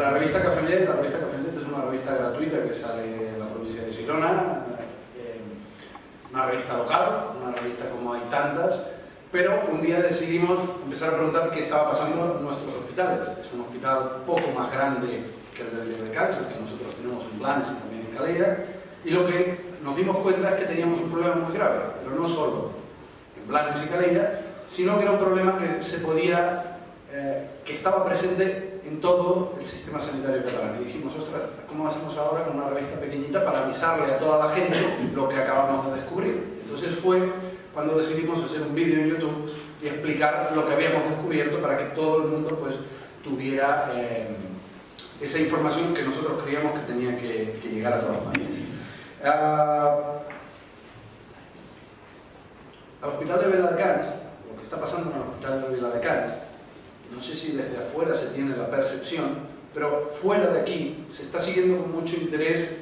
la revista Café Llet es una revista gratuita que sale en la provincia de Girona, una revista local, una revista como hay tantas, pero un día decidimos empezar a preguntar qué estaba pasando en nuestros hospitales. Es un hospital poco más grande que el de Viladecans, que nosotros tenemos en Blanes y también en Calella, y lo que nos dimos cuenta es que teníamos un problema muy grave, pero no solo en Blanes y Calella, sino que era un problema que se podía, que estaba presente en todo el sistema sanitario catalán. Y dijimos, ostras, ¿cómo hacemos ahora con una revista pequeñita para avisarle a toda la gente lo que acabamos de descubrir? Entonces fue cuando decidimos hacer un vídeo en YouTube y explicar lo que habíamos descubierto para que todo el mundo pues tuviera esa información que nosotros creíamos que tenía que llegar a todas las familias. Al hospital de Viladecans, lo que está pasando en el hospital de Viladecans, no sé si desde afuera se tiene la percepción, pero fuera de aquí se está siguiendo con mucho interés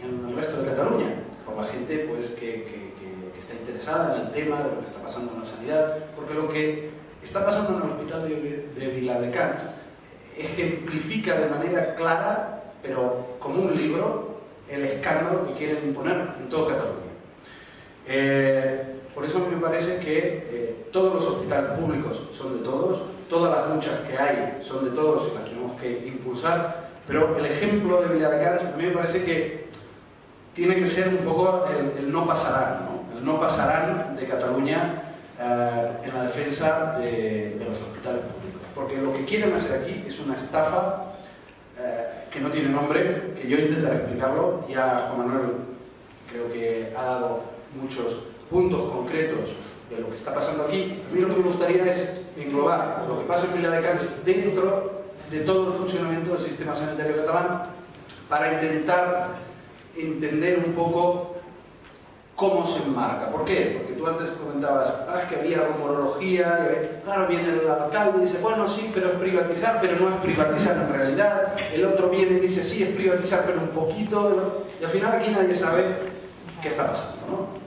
en el resto de Cataluña, por la gente pues, que está interesada en el tema de lo que está pasando en la sanidad, porque lo que está pasando en el hospital de Viladecans ejemplifica de manera clara, pero como un libro, el escándalo que quieren imponer en toda Cataluña. Por eso a mí me parece que todos los hospitales públicos son de todos, todas las luchas que hay son de todos y las tenemos que impulsar, pero el ejemplo de Viladecans a mí me parece que tiene que ser un poco el no pasarán, ¿no? El no pasarán de Cataluña en la defensa de los hospitales públicos, porque lo que quieren hacer aquí es una estafa que no tiene nombre, que yo intentaré explicarlo. Ya Juan Manuel creo que ha dado muchos puntos concretos de lo que está pasando aquí. A mí lo que me gustaría es englobar lo que pasa en Viladecans dentro de todo el funcionamiento del sistema sanitario catalán para intentar entender un poco cómo se enmarca. ¿Por qué? Porque tú antes comentabas que había rumorología, y claro, viene el alcalde y dice, bueno, sí, pero es privatizar, pero no es privatizar en realidad. El otro viene y dice, sí, es privatizar, pero un poquito, ¿no? Y al final aquí nadie sabe qué está pasando, ¿no?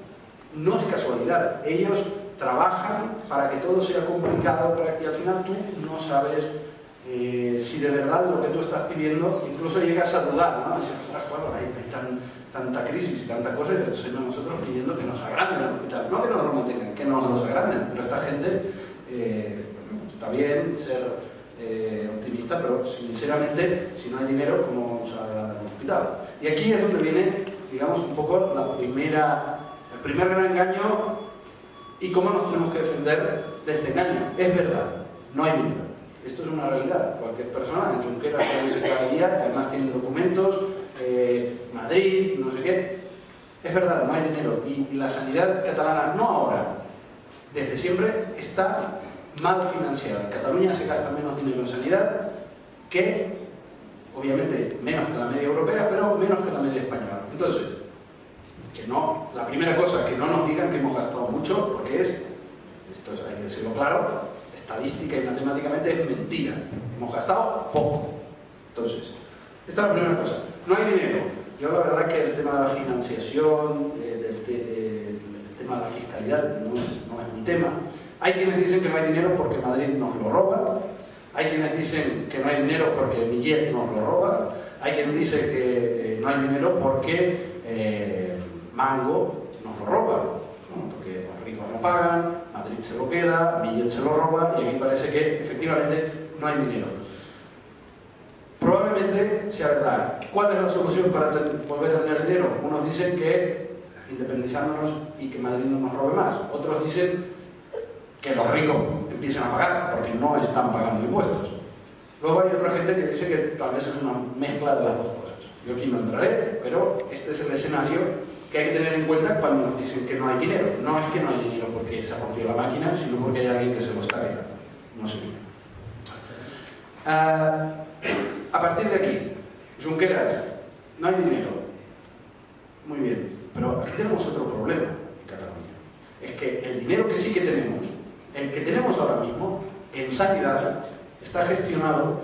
No es casualidad, ellos trabajan para que todo sea complicado, para que al final tú no sabes si de verdad lo que tú estás pidiendo, incluso llegas a dudar, ¿no? Dices, bueno, hay tanta crisis y tanta cosa, y entonces nosotros pidiendo que nos agranden el hospital. No que nos lo mantengan, que nos los agranden, pero esta gente, está bien ser optimista, pero sinceramente, si no hay dinero, ¿cómo vamos a agrandar el hospital? Y aquí es donde viene, digamos, un poco el primer gran engaño y cómo nos tenemos que defender de este engaño. Es verdad, no hay dinero. Esto es una realidad. Cualquier persona en Junqueras que dice cada día, además tiene documentos, Madrid, no sé qué. Es verdad, no hay dinero. Y la sanidad catalana, no ahora, desde siempre, está mal financiada. En Cataluña se gasta menos dinero en sanidad que, obviamente, menos que la media europea, pero menos que la media española. Entonces, que no, la primera cosa, que no nos digan que hemos gastado mucho, porque esto hay que decirlo claro, estadística y matemáticamente es mentira. Hemos gastado poco. Entonces, esta es la primera cosa. No hay dinero. Yo la verdad que el tema de la financiación, el tema de la fiscalidad no es mi tema. Hay quienes dicen que no hay dinero porque Madrid nos lo roba. Hay quienes dicen que no hay dinero porque Millet nos lo roba. Hay quien dice que no hay dinero porque Mango nos lo roba, ¿no? Porque los ricos no pagan, Madrid se lo queda, Millet se lo roba, y aquí parece que efectivamente no hay dinero. Probablemente sea verdad. ¿Cuál es la solución para volver a tener dinero? Unos dicen que independizándonos y que Madrid no nos robe más. Otros dicen que los ricos empiecen a pagar porque no están pagando impuestos. Luego hay otra gente que dice que tal vez es una mezcla de las dos cosas. Yo aquí no entraré, pero este es el escenario que hay que tener en cuenta cuando nos dicen que no hay dinero. No es que no hay dinero porque se rompió la máquina, sino porque hay alguien que se lo está quedando. No sé qué. A partir de aquí, Junqueras, no hay dinero. Muy bien, pero aquí tenemos otro problema en Cataluña. Es que el dinero que sí que tenemos, el que tenemos ahora mismo, en sanidad, está gestionado,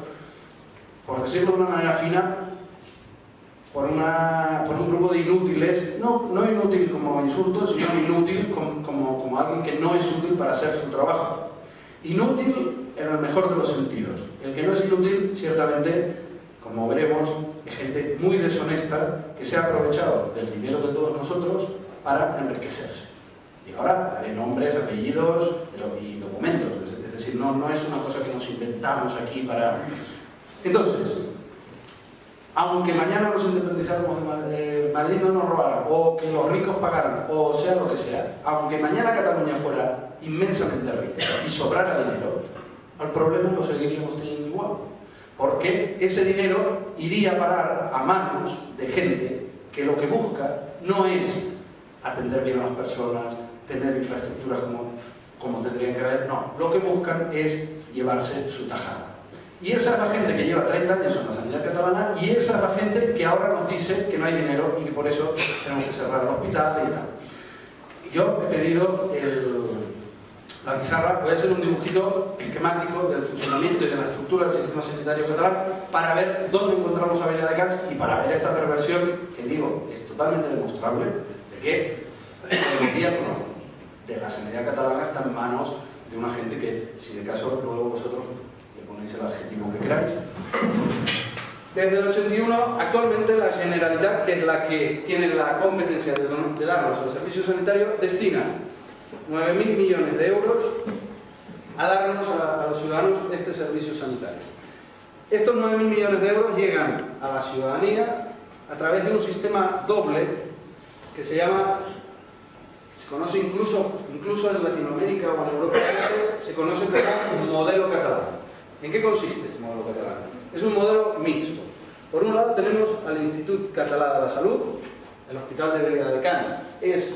por decirlo de una manera fina, por un grupo de inútiles, no inútil como insulto, sino inútil como alguien que no es útil para hacer su trabajo. Inútil en el mejor de los sentidos. El que no es inútil, ciertamente, como veremos, hay gente muy deshonesta que se ha aprovechado del dinero de todos nosotros para enriquecerse. Y ahora haré nombres, apellidos y documentos. Es decir, no es una cosa que nos inventamos aquí para... Entonces, aunque mañana nos independizáramos de Madrid no nos robara, o que los ricos pagaran, o sea lo que sea, aunque mañana Cataluña fuera inmensamente rica y sobrara dinero, el problema lo seguiríamos teniendo igual. Porque ese dinero iría a parar a manos de gente que lo que busca no es atender bien a las personas, tener infraestructuras como tendrían que haber, no. Lo que buscan es llevarse su tajada. Y esa es la gente que lleva 30 años en la sanidad catalana y esa es la gente que ahora nos dice que no hay dinero y que por eso tenemos que cerrar el hospital y tal. Yo he pedido la pizarra, voy a hacer un dibujito esquemático del funcionamiento y de la estructura del sistema sanitario catalán para ver dónde encontramos a Viladecans y para ver esta perversión que digo es totalmente demostrable de que el gobierno de la sanidad catalana está en manos de una gente que, si de caso luego vosotros le ponéis el adjetivo que queráis. Desde el 81, actualmente la Generalitat, que es la que tiene la competencia de darnos el servicio sanitario, destina 9.000 millones de euros a darnos a los ciudadanos este servicio sanitario. Estos 9.000 millones de euros llegan a la ciudadanía a través de un sistema doble que se llama, se conoce incluso en Latinoamérica o en Europa, se conoce como modelo catalán. ¿En qué consiste este modelo catalán? Es un modelo mixto. Por un lado tenemos al Institut Català de la Salud, el Hospital de Viladecans es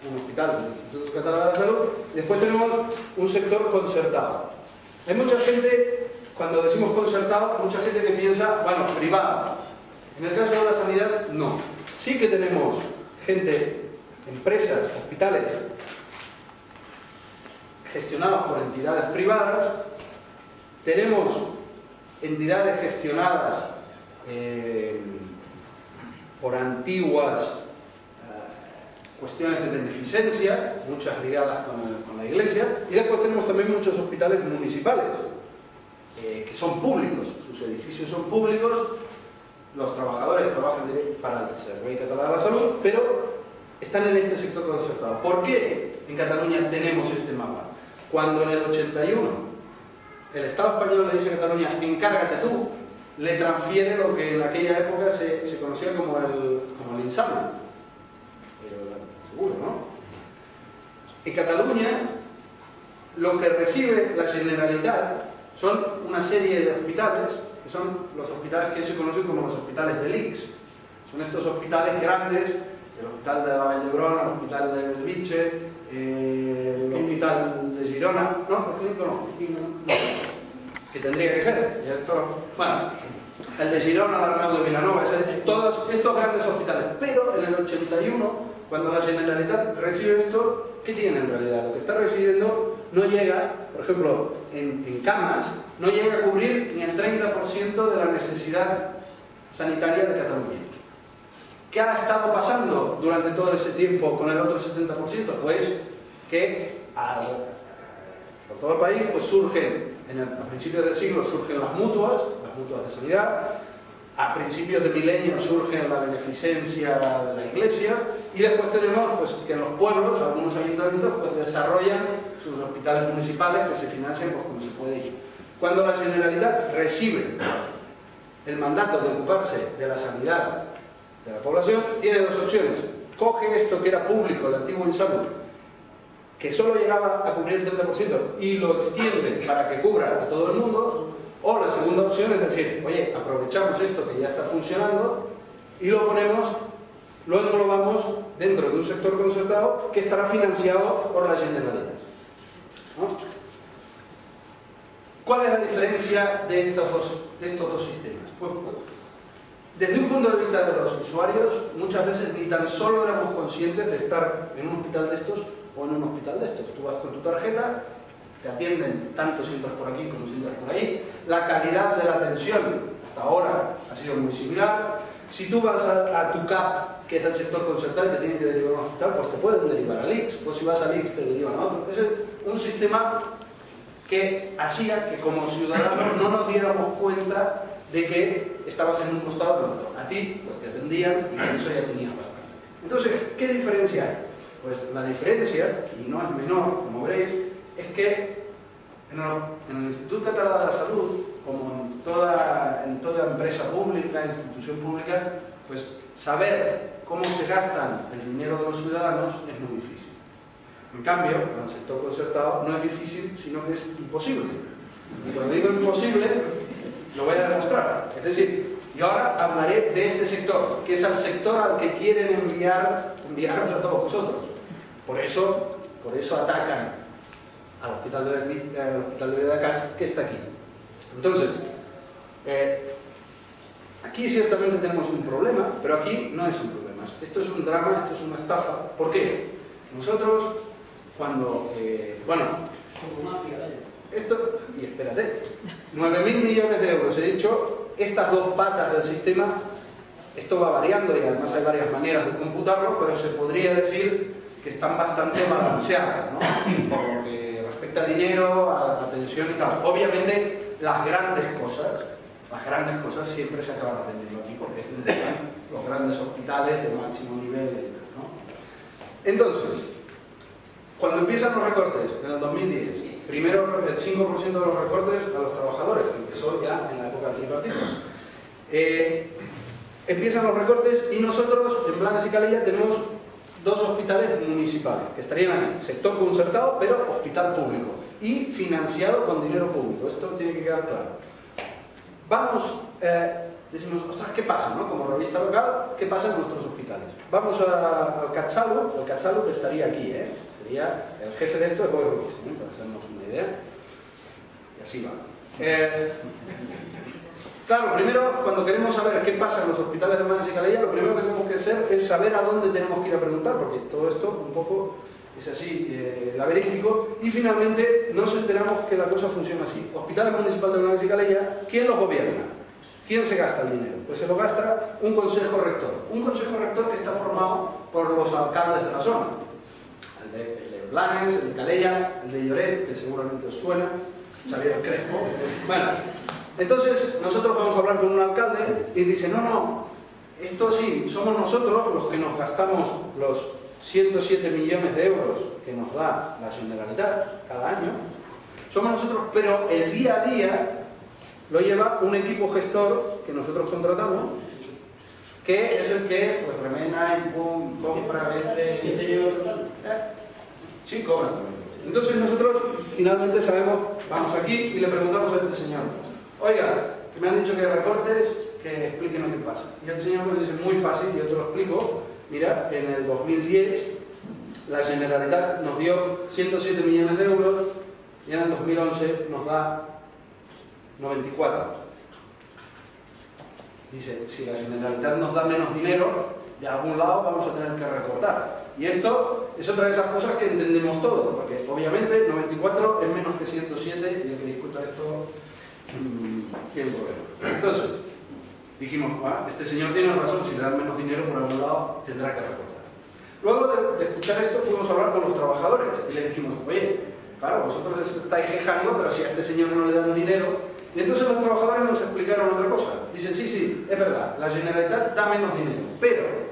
un hospital del Instituto Català de la Salud, y después tenemos un sector concertado. Hay mucha gente, cuando decimos concertado, mucha gente que piensa, bueno, privado. En el caso de la sanidad, no. Sí que tenemos gente, empresas, hospitales, gestionados por entidades privadas, tenemos entidades gestionadas por antiguas cuestiones de beneficencia, muchas ligadas con la Iglesia, y después tenemos también muchos hospitales municipales, que son públicos, sus edificios son públicos, los trabajadores trabajan para el Servei Català de la Salud, pero están en este sector concertado. ¿Por qué en Cataluña tenemos este mapa? Cuando en el 81 el Estado español le dice a Cataluña, encárgate tú, le transfiere lo que en aquella época se conocía como el INSAMA. Seguro, ¿no? En Cataluña, lo que recibe la Generalitat son una serie de hospitales, que son los hospitales que se conocen como los hospitales de l'ICS. Son estos hospitales grandes, el Hospital de la Vall d'Hebron, el Hospital de Bellvitge, el Hospital de Girona, no, el clínico no, que tendría que ser. Y esto, bueno, el de Girona, el Arnau de Vilanova, todos estos grandes hospitales. Pero en el 81, cuando la Generalitat recibe esto, ¿qué tiene en realidad? Lo que está recibiendo no llega, por ejemplo, en camas, no llega a cubrir ni el 30% de la necesidad sanitaria de Cataluña. ¿Qué ha estado pasando durante todo ese tiempo con el otro 70%? Pues que por todo el país pues surgen, a principios del siglo surgen las mutuas de sanidad, a principios de milenio surge la beneficencia de la Iglesia y después tenemos pues, que en los pueblos, algunos ayuntamientos, pues, desarrollan sus hospitales municipales que se financian pues, como se puede ir. Cuando la Generalitat recibe el mandato de ocuparse de la sanidad de la población, tiene dos opciones. Coge esto que era público, el antiguo INSAMUR, que solo llegaba a cubrir el 30% y lo extiende para que cubra a todo el mundo. O la segunda opción es decir, oye, aprovechamos esto que ya está funcionando y lo englobamos dentro de un sector concertado que estará financiado por la Generalitat. ¿No? ¿Cuál es la diferencia de estos dos sistemas? Pues, desde un punto de vista de los usuarios, muchas veces ni tan solo éramos conscientes de estar en un hospital de estos o en un hospital de estos. Tú vas con tu tarjeta, te atienden tanto si entras por aquí como si entras por ahí. La calidad de la atención hasta ahora ha sido muy similar. Si tú vas a tu CAP, que es el sector concertado, y te tienen que derivar a un hospital, pues te pueden derivar al ICS. Pues si vas al ICS te derivan a otro. Es un sistema que hacía que como ciudadanos no nos diéramos cuenta de que estabas en un costado o en otro. A ti, pues te atendían y con eso ya tenías bastante. Entonces, ¿qué diferencia hay? Pues la diferencia, y no es menor, como veréis, es que en el Instituto Català de la Salud, como en toda empresa pública, institución pública, pues saber cómo se gastan el dinero de los ciudadanos es muy difícil. En cambio, en el sector concertado no es difícil, sino que es imposible. Y cuando digo imposible, lo voy a demostrar. Es decir, yo ahora hablaré de este sector, que es el sector al que quieren enviaros a todos vosotros. Por eso atacan al Hospital de Viladecans, que está aquí. Entonces, aquí ciertamente tenemos un problema, pero aquí no es un problema. Esto es un drama, esto es una estafa. ¿Por qué? Nosotros, cuando... esto, y espérate, 9.000 millones de euros, he dicho, estas dos patas del sistema, esto va variando y además hay varias maneras de computarlo, pero se podría decir que están bastante balanceadas, ¿no? Por lo que respecta a dinero, a la atención y tal. Obviamente, las grandes cosas siempre se acaban atendiendo aquí, porque es donde están los grandes hospitales de máximo nivel, ¿no? Entonces, cuando empiezan los recortes, en el 2010, primero el 5% de los recortes a los trabajadores, que empezó ya en la época tripartita. Empiezan los recortes y nosotros en Blanes y Calella tenemos dos hospitales municipales, que estarían aquí, sector concertado, pero hospital público, y financiado con dinero público. Esto tiene que quedar claro. Vamos, decimos, ostras, ¿qué pasa, no? Como revista local, ¿qué pasa en nuestros hospitales? Vamos al CatSalut, el CatSalut estaría aquí, sería el jefe de esto de Boy Ruiz, para hacernos una idea. Y así va. Claro, primero, cuando queremos saber qué pasa en los hospitales de Blanes y Calella, lo primero que tenemos que hacer es saber a dónde tenemos que ir a preguntar, porque todo esto un poco es así, laberíntico, y finalmente nos enteramos que la cosa funciona así. Hospitales municipales de Blanes y Calella, ¿quién los gobierna? ¿Quién se gasta el dinero? Pues se lo gasta un consejo rector. Un consejo rector que está formado por los alcaldes de la zona. El de Blanes, el de Calella, el de Lloret, que seguramente os suena, Xavier Crespo. Bueno, entonces nosotros vamos a hablar con un alcalde y dice, no, esto sí, somos nosotros los que nos gastamos los 107 millones de euros que nos da la Generalitat cada año. Somos nosotros, pero el día a día lo lleva un equipo gestor que nosotros contratamos, que es el que pues, remena y compra, vende... Sí, cobra. Entonces nosotros finalmente sabemos, vamos aquí y le preguntamos a este señor, oiga, que me han dicho que hay recortes, que explíqueme qué pasa. Y el señor nos dice, muy fácil, yo te lo explico. Mira, en el 2010 la Generalitat nos dio 107 millones de euros y en el 2011 nos da 94. Dice, si la Generalitat nos da menos dinero, de algún lado vamos a tener que recortar. Y esto es otra de esas cosas que entendemos todos, porque obviamente 94 es menos que 107 y el que discuta esto tiene un problema. Entonces, dijimos, este señor tiene razón, si le dan menos dinero por algún lado tendrá que recortar. Luego de escuchar esto fuimos a hablar con los trabajadores y les dijimos, oye, claro, vosotros estáis quejando, pero si a este señor no le dan dinero. Y entonces los trabajadores nos explicaron otra cosa. Dicen, sí, es verdad, la Generalitat da menos dinero, pero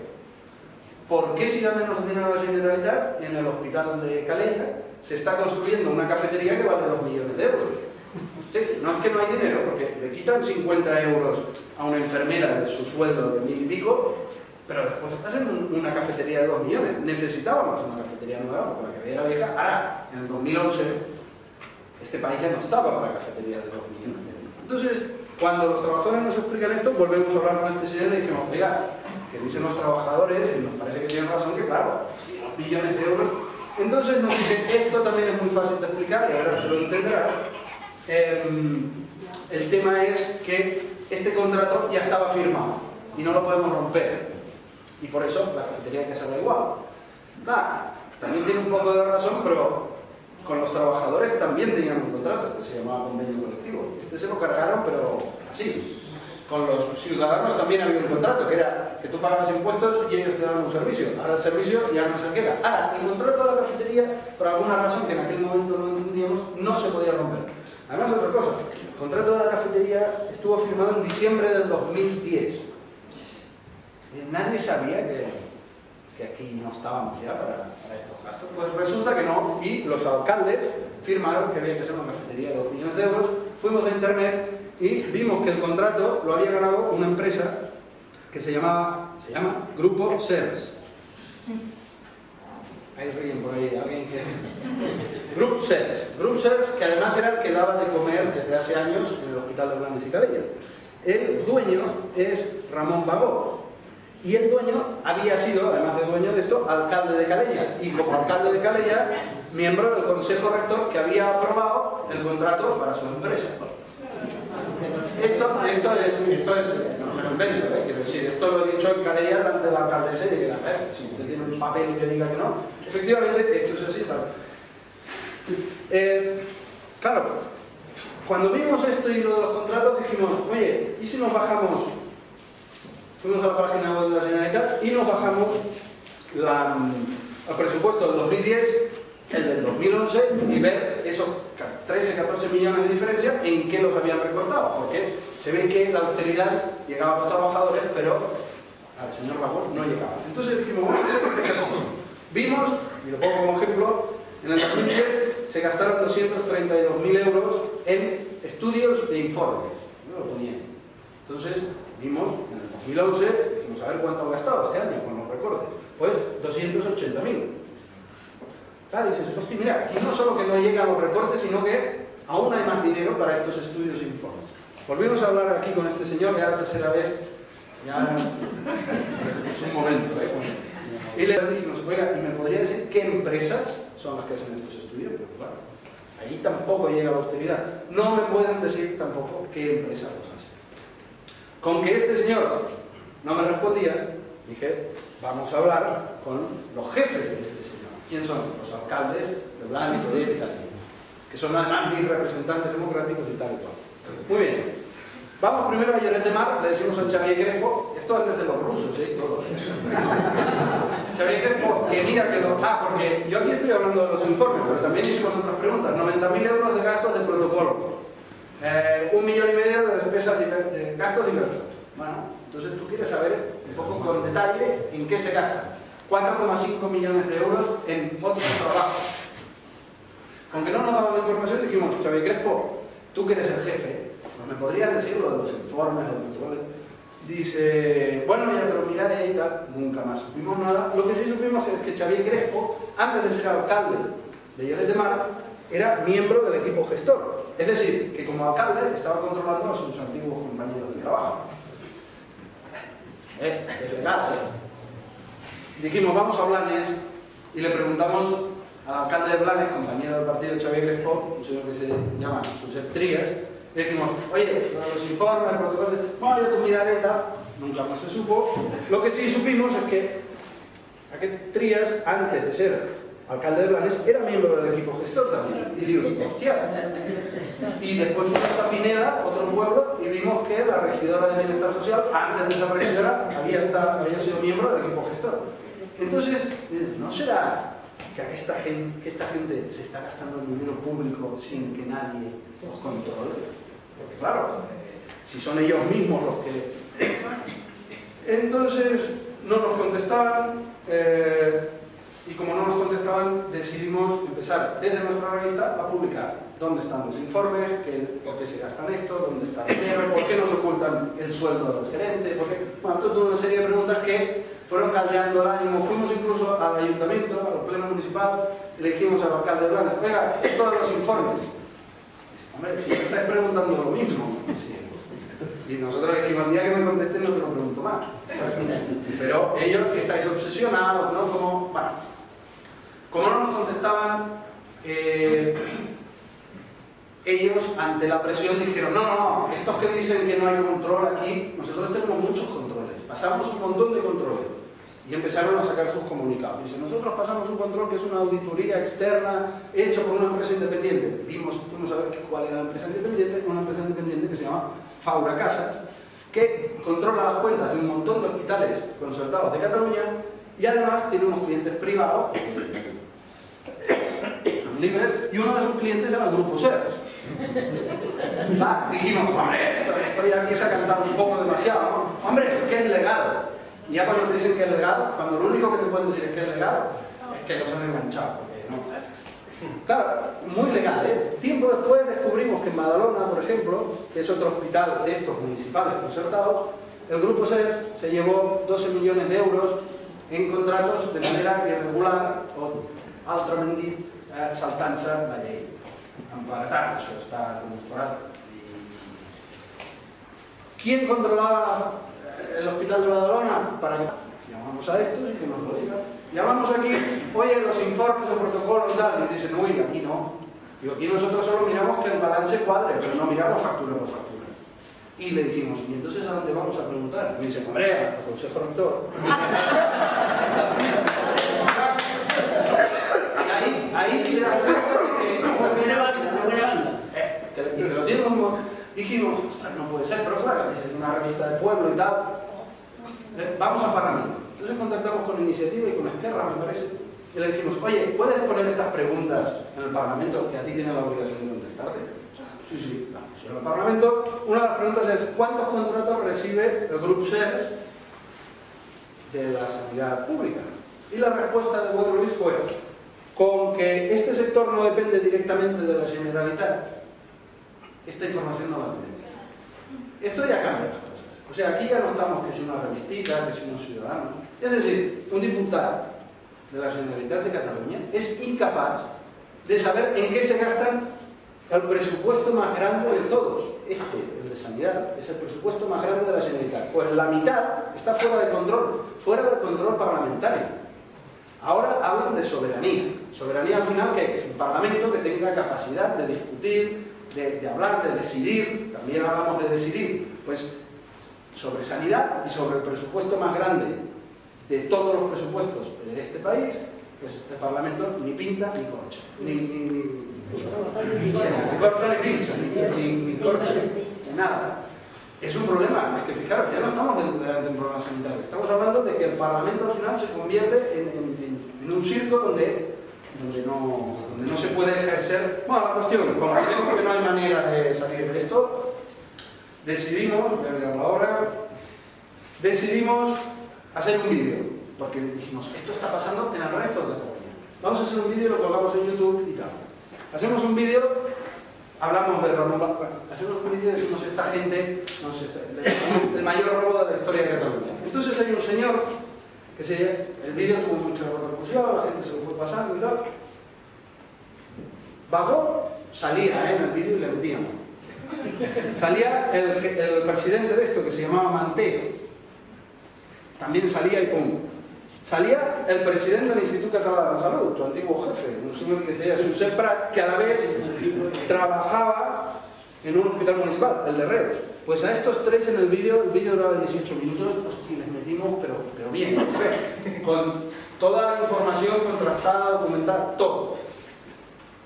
¿por qué si da menos dinero a la Generalitat? En el hospital de Calella se está construyendo una cafetería que vale 2 millones de euros. Sí, no es que no hay dinero, porque le quitan 50 euros a una enfermera de su sueldo de 1000 y pico, pero después hacen una cafetería de 2 millones. Necesitábamos una cafetería nueva, porque la que había era vieja. Ahora, en el 2011, este país ya no estaba para cafetería de 2 millones. Entonces, cuando los trabajadores nos explican esto, volvemos a hablar con este señor y le dijimos, oiga, que dicen los trabajadores, y nos parece que tienen razón, que claro, 2 millones de euros. Entonces nos dicen, esto también es muy fácil de explicar, y ahora lo entenderá. El tema es que este contrato ya estaba firmado y no lo podemos romper. Y por eso la cafetería hay que hacerla igual. También tiene un poco de razón, pero con los trabajadores también tenían un contrato que se llamaba convenio colectivo. Este se lo cargaron, pero así. Con los ciudadanos también había un contrato, que era que tú pagabas impuestos y ellos te daban un servicio. Ahora el servicio ya no se queda. Ahora, el contrato de la cafetería, por alguna razón que en aquel momento no entendíamos, no se podía romper. Además, otra cosa, el contrato de la cafetería estuvo firmado en diciembre del 2010. Nadie sabía que aquí no estábamos ya para estos gastos. Pues resulta que no, y los alcaldes firmaron que había que ser una cafetería de 2 millones de euros. Fuimos a internet y vimos que el contrato lo había ganado una empresa que se llama Grupo Sers. Hay ríen por ahí, alguien que... Grup Sers, que además era el que daba de comer desde hace años en el Hospital de Blanes y Calella. El dueño es Ramón Bagó. Y el dueño había sido, además de dueño de esto, alcalde de Calella. Y como alcalde de Calella, miembro del Consejo Rector que había aprobado el contrato para su empresa. Esto es, no me lo invento, quiero decir, esto lo he dicho en Calella delante de la alcaldesa y de que, si usted tiene un papel que diga que no, efectivamente esto es así, tal. Claro, cuando vimos esto y lo de los contratos dijimos, oye, ¿y si nos bajamos? Fuimos a la página web de la Generalitat y nos bajamos el presupuesto del 2010, el del 2011 y ver esos 13-14 millones de diferencia en qué los habían recortado, porque se ve que la austeridad llegaba a los trabajadores, pero al señor Bagó no llegaba. Entonces dijimos, vamos a hacer este ejercicio. Vimos, y lo pongo como ejemplo, en el 2010 se gastaron 232.000 euros en estudios e informes. No lo ponía. Entonces vimos, en el 2011, dijimos a ver cuánto han gastado este año con los recortes. Pues 280.000. Ah, dices, hostia, mira, aquí no solo que no llegan los recortes, sino que aún hay más dinero para estos estudios e informes. Volvimos a hablar aquí con este señor, ya la tercera vez, ya es un momento, y le dijimos, oiga, ¿y me podría decir qué empresas son las que hacen estos estudios? Pero claro, ahí tampoco llega la austeridad. No me pueden decir tampoco qué empresas los hacen. Con que este señor no me respondía, dije, vamos a hablar con los jefes de este señor. ¿Quién son? Los alcaldes de Blanes y tal, que son además mis representantes democráticos y tal y cual. Muy bien. Vamos primero a Lloret de Mar, le decimos a Xavier Crespo, esto antes de los rusos, todo. Xavier Crespo, que mira que lo... porque yo aquí estoy hablando de los informes, pero también hicimos otras preguntas. 90.000 euros de gastos de protocolo. 1,5 millones de despesas de gastos diversos. Bueno, entonces tú quieres saber un poco con detalle en qué se gastan. 4,5 millones de euros en otros trabajos. Aunque no nos daban la información, dijimos, Xavier Crespo, tú que eres el jefe, ¿me podrías decir lo de los informes, los controles? Dice, bueno, ya te lo miraré y tal. Nunca más supimos nada. Lo que sí supimos es que Xavier Crespo, antes de ser alcalde de Lloret de Mar, era miembro del equipo gestor. Es decir, que como alcalde estaba controlando a sus antiguos compañeros de trabajo. Es legal, Dijimos, vamos a Blanes y le preguntamos al alcalde de Blanes, compañero del partido de Xavier Crespo, un señor que se llama Josep Trías, le dijimos, oye, los informes, protocolos, bueno, yo te miraré y tal. Nunca más se supo. Lo que sí supimos es que aquel Trías, antes de ser alcalde de Blanes, era miembro del equipo gestor también. Y digo, hostia. Y después fuimos a Pineda, otro pueblo, y vimos que la regidora de Bienestar Social, antes de ser regidora, había sido miembro del equipo gestor. Entonces, ¿no será que esta gente se está gastando el dinero público sin que nadie los controle? Porque claro, si son ellos mismos los que... Entonces, no nos contestaban, y como no nos contestaban, decidimos empezar desde nuestra revista a publicar dónde están los informes, por qué se gastan esto, dónde está el dinero, por qué nos ocultan el sueldo del gerente, bueno, toda una serie de preguntas que fueron caldeando el ánimo. Fuimos incluso al ayuntamiento, al pleno municipal, y le dijimos al alcalde de Blanes, oiga, esto de los informes. Hombre, si me estáis preguntando lo mismo. Sí. Y nosotros le dijimos, el día que me contesten no te lo pregunto más. Pero ellos que estáis obsesionados, ¿no? Como no nos contestaban, ellos ante la presión dijeron, no, estos que dicen que no hay control aquí, nosotros tenemos muchos controles, pasamos un montón de controles. Y empezaron a sacar sus comunicados. Dice, nosotros pasamos un control que es una auditoría externa hecha por una empresa independiente. Fuimos a ver cuál era la empresa independiente, una empresa independiente que se llama Faura Casas, que controla las cuentas de un montón de hospitales concertados de Cataluña y además tiene unos clientes privados, son libres, y uno de sus clientes era el Grupo Sers. Dijimos, hombre, esto ya empieza a cantar un poco demasiado, ¿no? Hombre, ¿qué es legado? Y ya cuando te dicen que es legado, cuando lo único que te pueden decir es que es legado, es que los han enganchado, porque no. Claro, muy legal, ¿eh? Tiempo después descubrimos que en Badalona, por ejemplo, que es otro hospital de estos municipales concertados, el Grupo SER se llevó 12 millones de euros en contratos de manera irregular o altrament saltant-se la llei. Emparetat, això està demostrat. ¿Quién controlaba el hospital de Badalona? Para que llamamos a estos y que nos lo digan. Llamamos aquí, oye, los informes de protocolo y tal, y dicen, uy, aquí no. Digo, aquí nosotros solo miramos que el balance cuadre, pero no miramos factura por factura. Y le dijimos, ¿y entonces a dónde vamos a preguntar? Y dice, hombre, al Consejo Rector. Ahí se dan cuenta de que lo tienen como... Dijimos, ostras, no puede ser, pero claro, es una revista de pueblo y tal. Vamos al Parlamento. Entonces contactamos con Iniciativa y con Esquerra, me parece. Y le dijimos, oye, ¿puedes poner estas preguntas en el Parlamento que a ti tienen la obligación de contestarte? Sí, vamos. En el Parlamento, una de las preguntas es, ¿cuántos contratos recibe el Grupo SER de la sanidad pública? Y la respuesta de Boi Ruiz fue, con que este sector no depende directamente de la Generalitat, esta información no la tenemos. Esto ya cambia las cosas. O sea, aquí ya no estamos que si una revistita, que si unos ciudadanos. Es decir, un diputado de la Generalitat de Cataluña es incapaz de saber en qué se gastan el presupuesto más grande de todos. El de sanidad, es el presupuesto más grande de la Generalitat. Pues la mitad está fuera de control parlamentario. Ahora hablan de soberanía. Soberanía al final, ¿qué es? Un parlamento que tenga capacidad de discutir, de hablar, de decidir. También hablamos de decidir, pues, sobre sanidad y sobre el presupuesto más grande de todos los presupuestos de este país, pues este parlamento ni pinta ni corcha. Ni corta ni pincha, ni corcha, ni nada. Es un problema, es que fijaros, ya no estamos delante de un problema sanitario, estamos hablando de que el Parlamento al final se convierte en un circo donde no se puede ejercer. Bueno, la cuestión, como vemos que no hay manera de salir de esto, decidimos, voy a mirar la hora, decidimos hacer un vídeo, porque dijimos, esto está pasando en el resto de Cataluña. Vamos a hacer un vídeo, lo colgamos en YouTube y tal. Hacemos un vídeo, hablamos de hacemos un vídeo y decimos, esta gente, el mayor robo de la historia de Cataluña. Entonces hay un señor, el vídeo tuvo mucha repercusión, la gente se lo fue pasando y tal. Bagó, salía en el vídeo y le metíamos. Salía el presidente de esto, que se llamaba Manté, también salía y pum. Salía el presidente del Instituto Català de la Salud, tu antiguo jefe, un señor que se llama Josep Prat, que a la vez trabajaba en un hospital municipal, el de Reus. Pues a estos tres en el vídeo duraba 18 minutos, hostia, les metimos, pero bien, con toda la información contrastada, documentada, todo.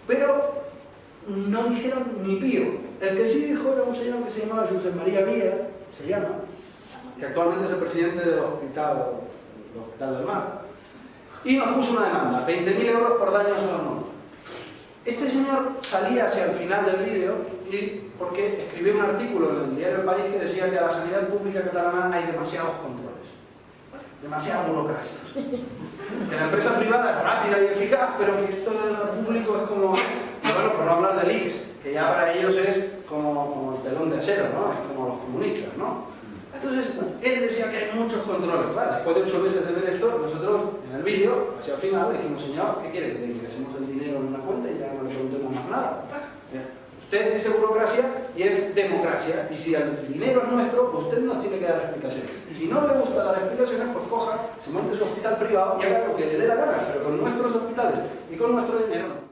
Pero no dijeron ni pío. El que sí dijo era un señor que se llamaba Josep María Vía, que actualmente es el presidente del Hospital del Mar. Y nos puso una demanda, 20.000 euros por daños al honor. Este señor salía hacia el final del vídeo porque escribió un artículo en el diario El País que decía que a la sanidad pública catalana hay demasiados controles, demasiada burocracia. Que la empresa privada es rápida y eficaz, pero que esto de lo público es como, bueno, por no hablar del ICS, que ya para ellos es como el telón de acero, ¿no? Es como los comunistas, ¿no? Entonces, él decía que hay muchos controles. Claro, después de 8 meses de ver esto, nosotros en el vídeo, hacia el final, le dijimos, señor, ¿qué quiere? Que ingresemos el dinero en una cuenta y ya no le preguntemos más nada. Usted dice burocracia y es democracia, y si el dinero es nuestro, usted nos tiene que dar explicaciones. Y si no le gusta dar explicaciones, pues coja, se monte su hospital privado y haga lo que le dé la gana, pero con nuestros hospitales y con nuestro dinero no.